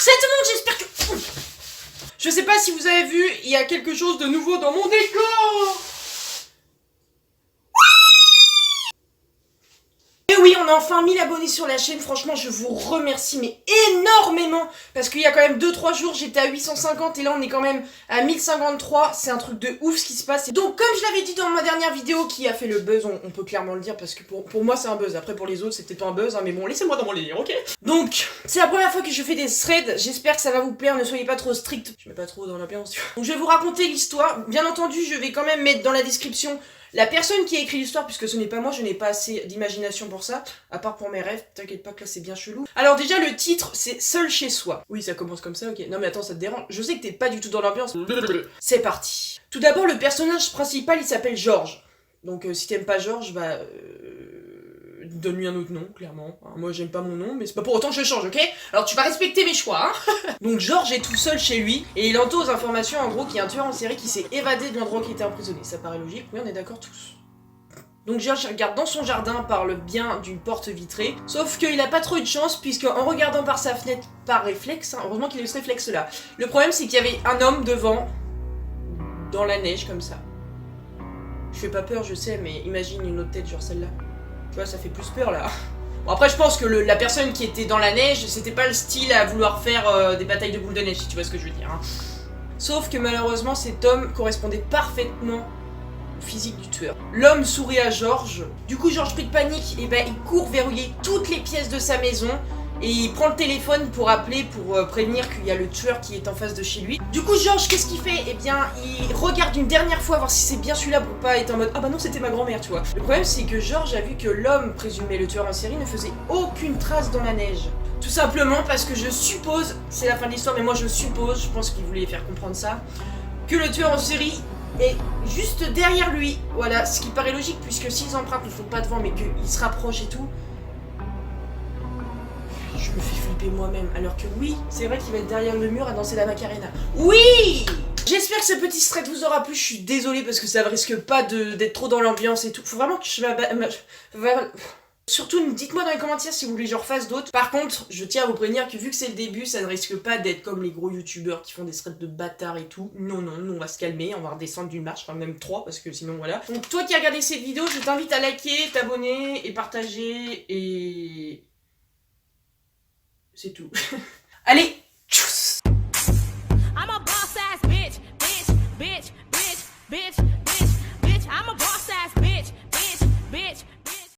Salut tout le monde, j'espère que... Je sais pas si vous avez vu, il y a quelque chose de nouveau dans mon décor. Et oui, on a enfin 1000 abonnés sur la chaîne, franchement je vous remercie mais énormément. Parce qu'il y a quand même 2-3 jours j'étais à 850 et là on est quand même à 1053. C'est un truc de ouf ce qui se passe. Donc comme je l'avais dit dans ma dernière vidéo qui a fait le buzz, on peut clairement le dire parce que pour moi c'est un buzz. Après pour les autres c'est peut-être pas un buzz, hein, mais bon laissez-moi dans mon délire, ok? Donc c'est la première fois que je fais des threads, j'espère que ça va vous plaire, ne soyez pas trop strict. Je mets pas trop dans l'ambiance, tu vois. Donc je vais vous raconter l'histoire. Bien entendu je vais quand même mettre dans la description la personne qui a écrit l'histoire, puisque ce n'est pas moi, je n'ai pas assez d'imagination pour ça, à part pour mes rêves, t'inquiète pas que là c'est bien chelou. Alors déjà le titre c'est Seul chez soi. Oui ça commence comme ça, ok. Non mais attends ça te dérange, je sais que t'es pas du tout dans l'ambiance. C'est parti. Tout d'abord le personnage principal il s'appelle Georges. Donc si t'aimes pas Georges, bah... donne-lui un autre nom, clairement. Hein, moi j'aime pas mon nom, mais c'est pas pour autant que je change, ok? Alors tu vas respecter mes choix, hein. Donc Georges est tout seul chez lui, et il entend aux informations en gros qu'il y a un tueur en série qui s'est évadé de l'endroit qui était emprisonné. Ça paraît logique, oui on est d'accord tous. Donc Georges regarde dans son jardin par le bien d'une porte vitrée, sauf qu'il a pas trop eu de chance, puisque en regardant par sa fenêtre, par réflexe, hein, heureusement qu'il a eu ce réflexe là, le problème c'est qu'il y avait un homme devant, dans la neige comme ça. Je fais pas peur je sais, mais imagine une autre tête genre celle-là. Tu vois, ça fait plus peur là. Bon après je pense que la personne qui était dans la neige, c'était pas le style à vouloir faire des batailles de boules de neige, si tu vois ce que je veux dire. Hein. Sauf que malheureusement cet homme correspondait parfaitement au physique du tueur. L'homme sourit à Georges. Du coup Georges pris de panique, et ben il court verrouiller toutes les pièces de sa maison. Et il prend le téléphone pour appeler, pour prévenir qu'il y a le tueur qui est en face de chez lui. Du coup Georges qu'est-ce qu'il fait? Eh bien il regarde une dernière fois voir si c'est bien celui-là pour pas être en mode ah bah non c'était ma grand-mère tu vois. Le problème c'est que Georges a vu que l'homme présumé le tueur en série ne faisait aucune trace dans la neige. Tout simplement parce que je suppose, c'est la fin de l'histoire mais moi je suppose, je pense qu'il voulait faire comprendre ça, que le tueur en série est juste derrière lui. Voilà, ce qui paraît logique puisque si les empreintes ne sont pas devant mais qu'il se rapproche et tout. Je me fais flipper moi-même, alors que oui, c'est vrai qu'il va être derrière le mur à danser la Macarena. Oui! J'espère que ce petit thread vous aura plu, je suis désolée parce que ça ne risque pas d'être trop dans l'ambiance et tout. Faut vraiment que je Surtout, dites-moi dans les commentaires si vous voulez que je refasse d'autres. Par contre, je tiens à vous prévenir que vu que c'est le début, ça ne risque pas d'être comme les gros youtubeurs qui font des threads de bâtards et tout. Non, non, nous on va se calmer, on va redescendre d'une marche, enfin même 3 parce que sinon voilà. Donc toi qui as regardé cette vidéo, je t'invite à liker, t'abonner et partager et... c'est tout. Allez, tchuss! I'm a boss ass bitch, bitch, bitch, bitch, bitch.